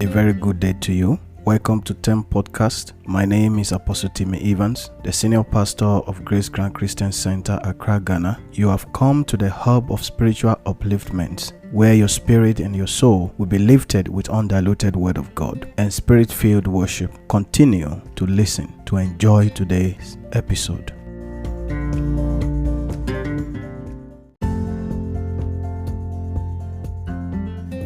A very good day to you. Welcome to TEM Podcast. My name is Apostle Timmy Evans, the Senior Pastor of Grace Grand Christian Center, Accra, Ghana. You have come to the hub of spiritual upliftments, where your spirit and your soul will be lifted with undiluted word of God and spirit-filled worship. Continue to listen to enjoy today's episode.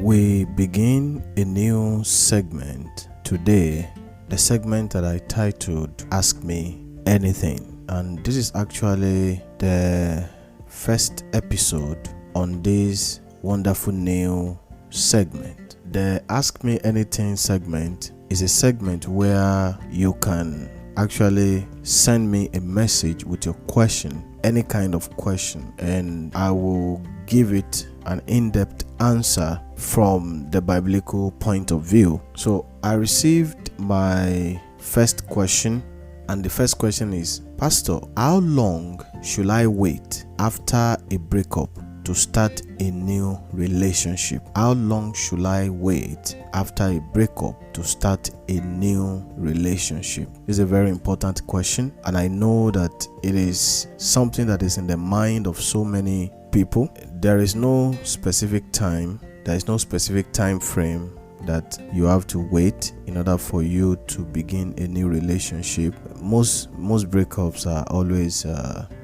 We begin a new segment today, the segment that I titled Ask Me Anything. And this is actually the first episode on this wonderful new segment. The Ask Me Anything segment is a segment where you can actually send me a message with your question, any kind of question, and I will give it an in-depth answer from the biblical point of view. So I received my first question, and the first question is, Pastor, how long should I wait after a breakup to start a new relationship? How long should I wait after a breakup to start a new relationship? This is a very important question, and I know that it is something that is in the mind of so many people. There is no specific time, there is no specific time frame that you have to wait in order for you to begin a new relationship. Most breakups are always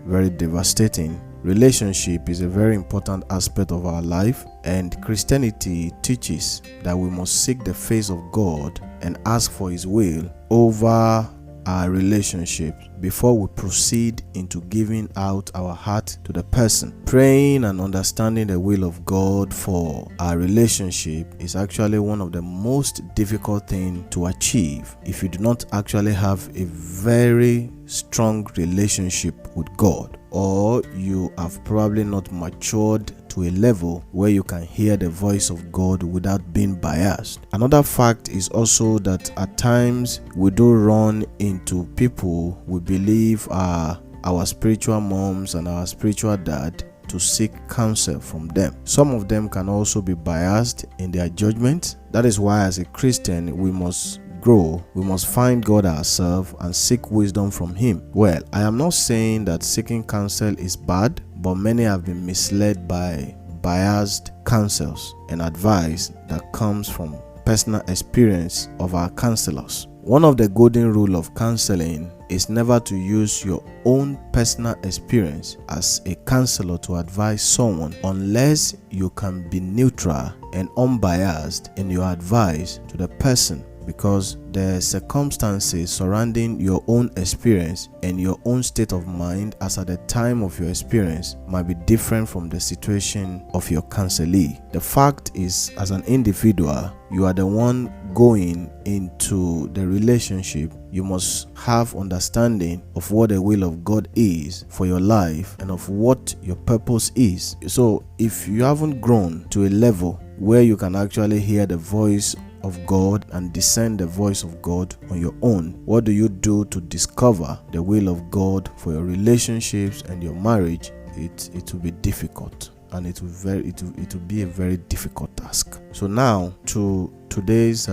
very devastating. Relationship is a very important aspect of our life, and Christianity teaches that we must seek the face of God and ask for His will over our relationship before we proceed into giving out our heart to the person. Praying and understanding the will of God for our relationship is actually one of the most difficult things to achieve if you do not actually have a very strong relationship with God, or you have probably not matured to a level where you can hear the voice of God without being biased. Another fact is also that at times we do run into people we believe are our spiritual moms and our spiritual dad to seek counsel from them. Some of them can also be biased in their judgment. That is why as a Christian we must grow, we must find God ourselves and seek wisdom from Him. Well, I am not saying that seeking counsel is bad, but many have been misled by biased counsels and advice that comes from personal experience of our counselors. One of the golden rules of counseling is never to use your own personal experience as a counselor to advise someone unless you can be neutral and unbiased in your advice to the person, because the circumstances surrounding your own experience and your own state of mind as at the time of your experience might be different from the situation of your counselee. The fact is, as an individual, you are the one going into the relationship. You must have understanding of what the will of God is for your life and of what your purpose is. So if you haven't grown to a level where you can actually hear the voice of God and discern the voice of God on your own, what do you do to discover the will of God for your relationships and your marriage? It will be difficult, and it will be a very difficult task. So now to today's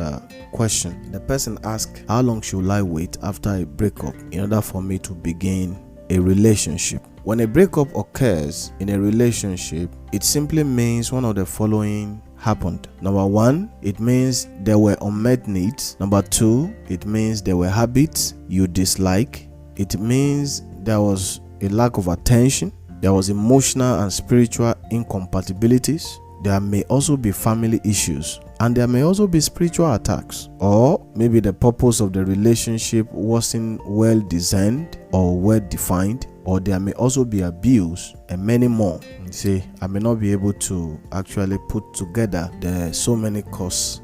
question. The person asked, how long should I wait after a breakup in order for me to begin a relationship? When a breakup occurs in a relationship, it simply means one of the following happened. Number one, it means there were unmet needs. Number two, it means there were habits you dislike. It means there was a lack of attention. There was emotional and spiritual incompatibilities. There may also be family issues, and there may also be spiritual attacks, or maybe the purpose of the relationship wasn't well designed or well defined, or there may also be abuse and many more. You see, I may not be able to actually put together the so many causes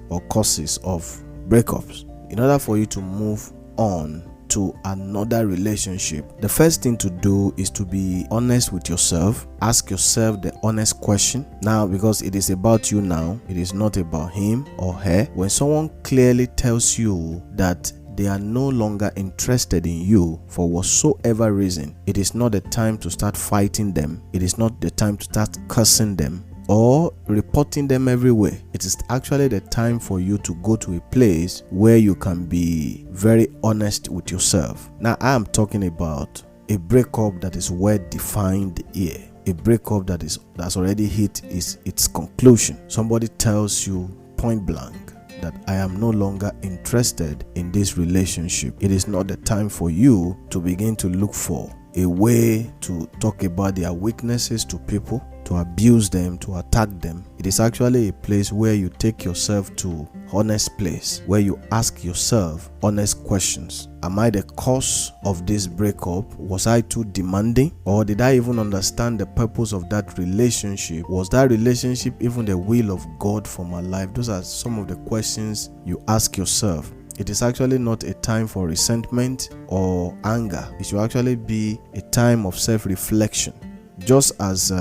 of breakups. In order for you to move on to another relationship, the first thing to do is to be honest with yourself. Ask yourself the honest question. Now, because it is about you now, it is not about him or her. When someone clearly tells you that they are no longer interested in you for whatsoever reason, it is not the time to start fighting them. It is not the time to start cursing them. or reporting them everywhere. It is actually the time for you to go to a place where you can be very honest with yourself. Now, I am talking about a breakup that is well defined here. A breakup that's already hit its conclusion. Somebody tells you point blank that I am no longer interested in this relationship. It is not the time for you to begin to look for a way to talk about their weaknesses to people, to abuse them, to attack them. It is actually a place where you take yourself to honest place, where you ask yourself honest questions. Am I the cause of this breakup? Was I too demanding? Or did I even understand the purpose of that relationship? Was that relationship even the will of God for my life? Those are some of the questions you ask yourself. It is actually not a time for resentment or anger. It should actually be a time of self-reflection. Just as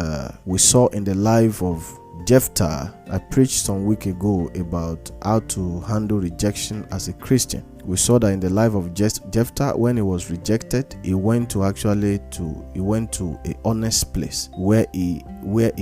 we saw in the life of Jephthah, I preached some week ago about how to handle rejection as a Christian. We saw that in the life of Jephthah, when he was rejected, he went to a honest place where he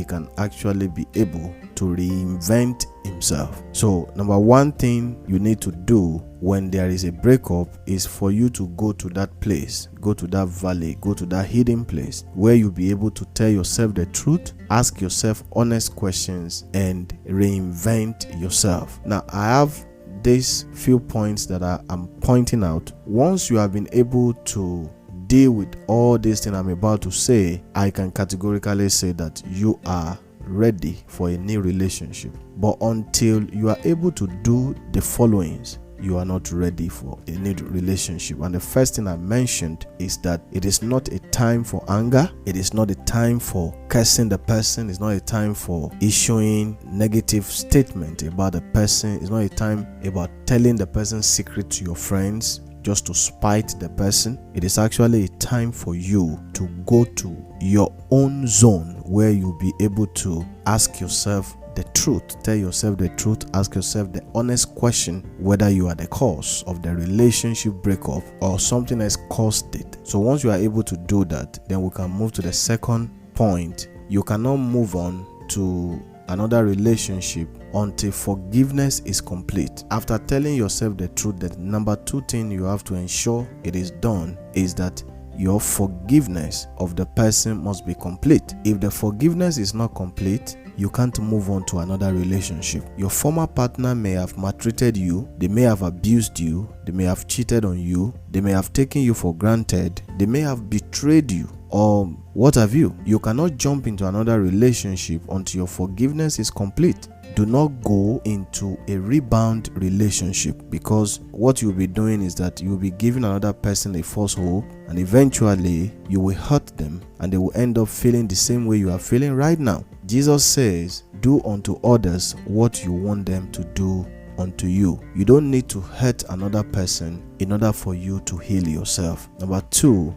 can actually be able to reinvent himself. So, number one thing you need to do when there is a breakup is for you to go to that place, go to that valley, go to that hidden place where you'll be able to tell yourself the truth, ask yourself honest questions, and reinvent yourself. Now, I have these few points that I'm pointing out. Once you have been able to deal with all these things I'm about to say, I can categorically say that you are ready for a new relationship. But until you are able to do the followings, you are not ready for a new relationship. And the first thing I mentioned is that it is not a time for anger. It is not a time for cursing the person. It's not a time for issuing negative statement about the person. It's not a time about telling the person's secret to your friends just to spite the person. It is actually a time for you to go to your own zone where you'll be able to ask yourself the truth, tell yourself the truth, ask yourself the honest question whether you are the cause of the relationship breakup or something else caused it. So once you are able to do that, then we can move to the second point. You cannot move on to another relationship until forgiveness is complete. After telling yourself the truth, the number two thing you have to ensure it is done is that your forgiveness of the person must be complete. If the forgiveness is not complete, you can't move on to another relationship. Your former partner may have maltreated you, they may have abused you, they may have cheated on you, they may have taken you for granted, they may have betrayed you, or what have you. You cannot jump into another relationship until your forgiveness is complete. Do not go into a rebound relationship, because what you'll be doing is that you'll be giving another person a false hope, and eventually you will hurt them and they will end up feeling the same way you are feeling right now. Jesus says, do unto others what you want them to do unto you. You don't need to hurt another person in order for you to heal yourself. Number two,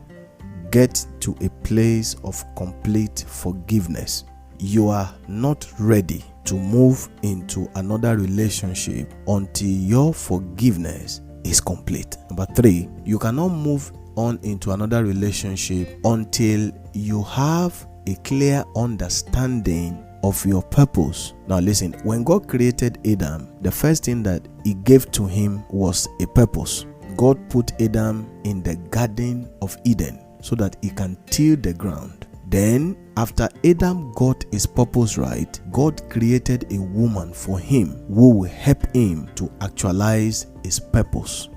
get to a place of complete forgiveness. You are not ready to move into another relationship until your forgiveness is complete. Number three, you cannot move on into another relationship until you have a clear understanding of your purpose. Now listen, when God created Adam, the first thing that he gave to him was a purpose. God put Adam in the Garden of Eden so that he can till the ground. Then, after Adam got his purpose right, God created a woman for him who will help him to actualize his purpose.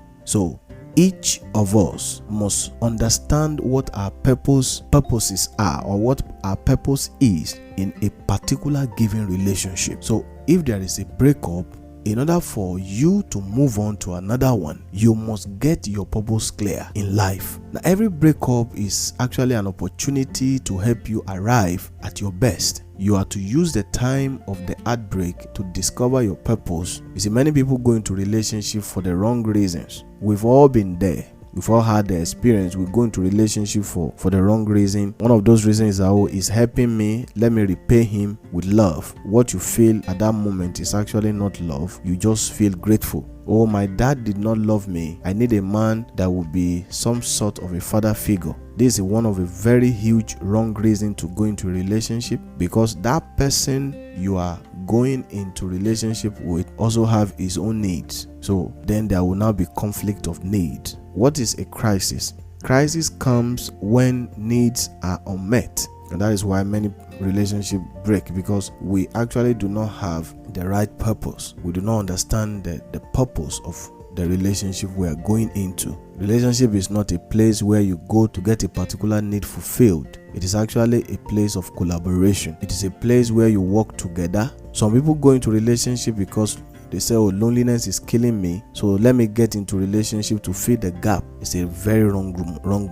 Each of us must understand what our purposes are, or what our purpose is in a particular given relationship. So if there is a breakup, in order for you to move on to another one, you must get your purpose clear in life. Now, every breakup is actually an opportunity to help you arrive at your best. You are to use the time of the heartbreak to discover your purpose. You see, many people go into relationships for the wrong reasons. We've all been there. We've all had the experience. We go into relationship for the wrong reason. One of those reasons is, oh, he's helping me, let me repay him with love. What you feel at that moment is actually not love. You just feel grateful. Oh, my dad did not love me. I need a man that will be some sort of a father figure. This is one of a very huge wrong reason to go into a relationship, because that person you are going into relationship with also have his own needs. So then there will now be conflict of needs. What is a crisis? Crisis comes when needs are unmet, and that is why many relationships break, because we actually do not have the right purpose. We do not understand the purpose of the relationship we are going into. Relationship is not a place where you go to get a particular need fulfilled. It is actually a place of collaboration. It is a place where you work together. Some people go into relationship because they say, oh, loneliness is killing me, so let me get into relationship to fill the gap. It's a very wrong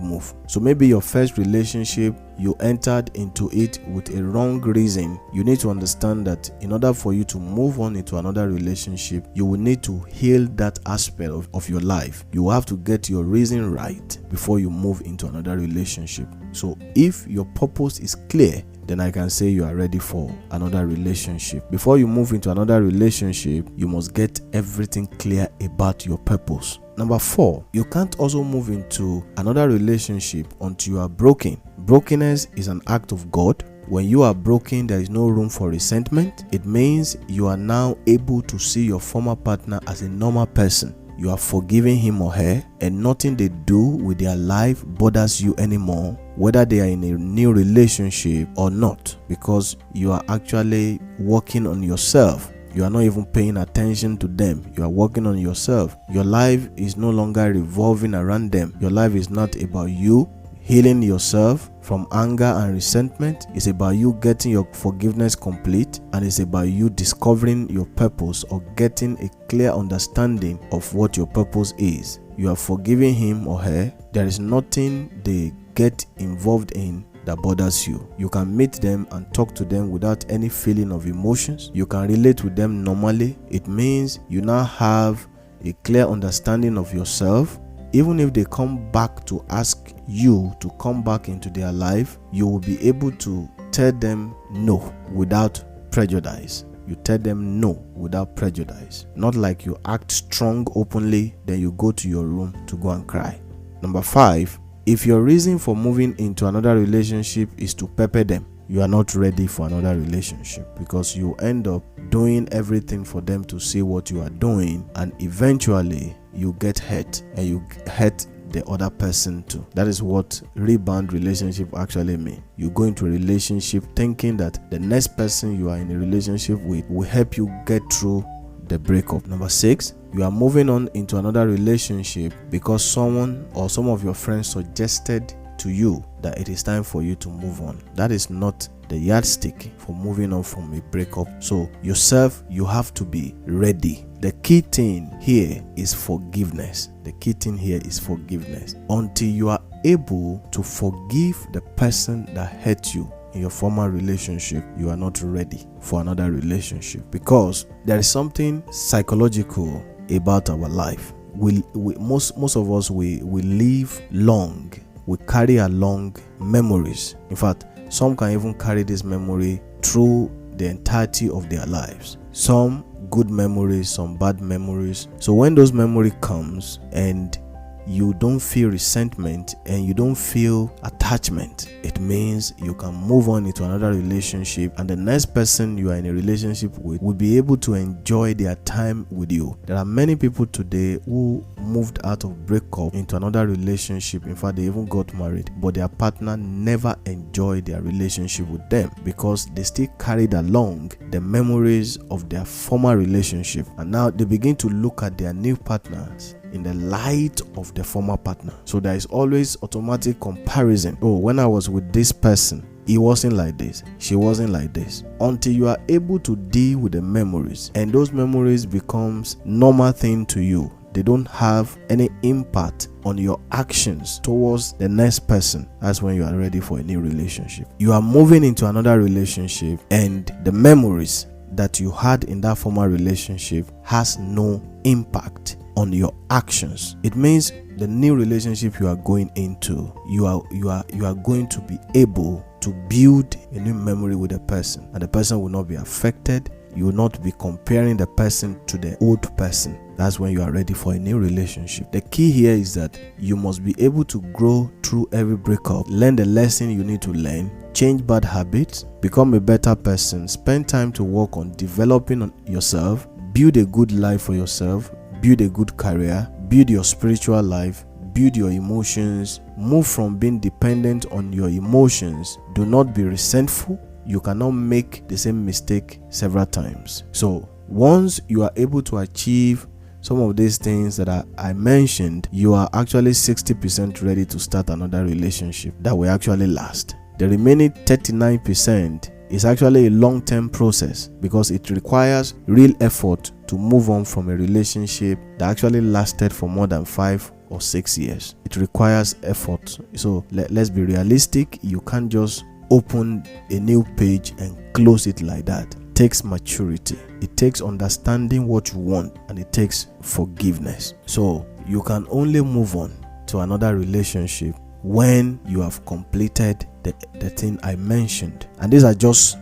move. So maybe your first relationship, you entered into it with a wrong reason. You need to understand that in order for you to move on into another relationship, you will need to heal that aspect of your life. You have to get your reason right before you move into another relationship. So if your purpose is clear, then I can say you are ready for another relationship. Before you move into another relationship, you must get everything clear about your purpose. Number 4, you can't also move into another relationship until you are broken. Brokenness is an act of God. When you are broken, there is no room for resentment. It means you are now able to see your former partner as a normal person. You are forgiving him or her, and nothing they do with their life bothers you anymore, whether they are in a new relationship or not, because you are actually working on yourself. You are not even paying attention to them. You are working on yourself. Your life is no longer revolving around them. Your life is not about you healing yourself from anger and resentment. It's about you getting your forgiveness complete, and it's about you discovering your purpose or getting a clear understanding of what your purpose is. You are forgiving him or her. There is nothing they get involved in that bothers you. You can meet them and talk to them without any feeling of emotions. You can relate with them normally. It means you now have a clear understanding of yourself. Even if they come back to ask you to come back into their life, you will be able to tell them no without prejudice. You tell them no without prejudice. Not like you act strong openly, then you go to your room to go and cry. Number 5, if your reason for moving into another relationship is to pepper them, you are not ready for another relationship, because you end up doing everything for them to see what you are doing, and eventually you get hurt, and you hurt the other person too. That is what rebound relationship actually mean. You go into a relationship thinking that the next person you are in a relationship with will help you get through the breakup. Number 6, you are moving on into another relationship because someone or some of your friends suggested to you that it is time for you to move on. That is not the yardstick for moving on from a breakup. So yourself, you have to be ready. The key thing here is forgiveness. The key thing here is forgiveness. Until you are able to forgive the person that hurt you in your former relationship, you are not ready for another relationship, because there is something psychological about our life. Most of us we live long. We carry along memories. In fact, some can even carry this memory through the entirety of their lives. Some good memories, some bad memories. So when those memory comes and you don't feel resentment and you don't feel attachment, it means you can move on into another relationship, and the next person you are in a relationship with will be able to enjoy their time with you. There are many people today who moved out of breakup into another relationship. In fact, they even got married, but their partner never enjoyed their relationship with them, because they still carried along the memories of their former relationship, and now they begin to look at their new partners in the light of the former partner. So there is always automatic comparison. Oh, when I was with this person, he wasn't like this, she wasn't like this. Until you are able to deal with the memories, and those memories becomes normal thing to you, they don't have any impact on your actions towards the next person. That's when you are ready for a new relationship. You are moving into another relationship, and the memories that you had in that former relationship has no impact on your actions. It means the new relationship you are going into, you are going to be able to build a new memory with the person, and the person will not be affected. You will not be comparing the person to the old person. that's when you are ready for a new relationship. The key here is that you must be able to grow through every breakup, learn the lesson you need to learn, change bad habits, become a better person, spend time to work on developing on yourself, build a good life for yourself, build a good career, build your spiritual life, build your emotions, move from being dependent on your emotions. Do not be resentful. You cannot make the same mistake several times. So once you are able to achieve some of these things that I mentioned, you are actually 60% ready to start another relationship that will actually last. The remaining 39% is actually a long-term process because it requires real effort to move on from a relationship that actually lasted for more than 5 or 6 years. It requires effort. So let's be realistic. You can't just open a new page and close it like that. It takes maturity. It takes understanding what you want, and it takes forgiveness. So you can only move on to another relationship when you have completed the thing I mentioned. And these are just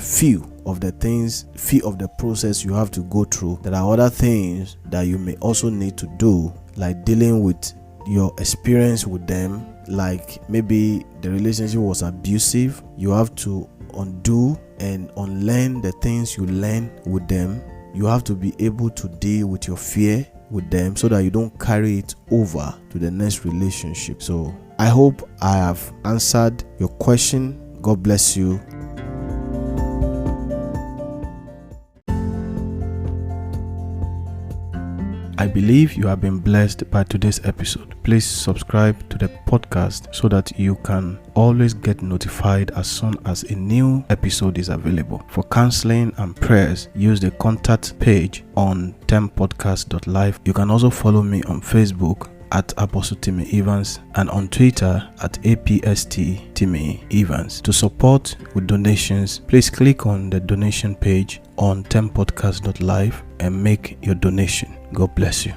few of the things, few of the process you have to go through. There are other things that you may also need to do, like dealing with your experience with them. Like maybe the relationship was abusive. You have to undo and unlearn the things you learn with them. You have to be able to deal with your fear with them so that you don't carry it over to the next relationship. So I hope I have answered your question. God bless you. I believe you have been blessed by today's episode. Please subscribe to the podcast so that you can always get notified as soon as a new episode is available. For counseling and prayers, use the contact page on tempodcast.live. You can also follow me on Facebook at Apostle Timmy Evans and on Twitter at APST Timmy Evans. To support with donations, please click on the donation page on tempodcast.live and make your donation. God bless you.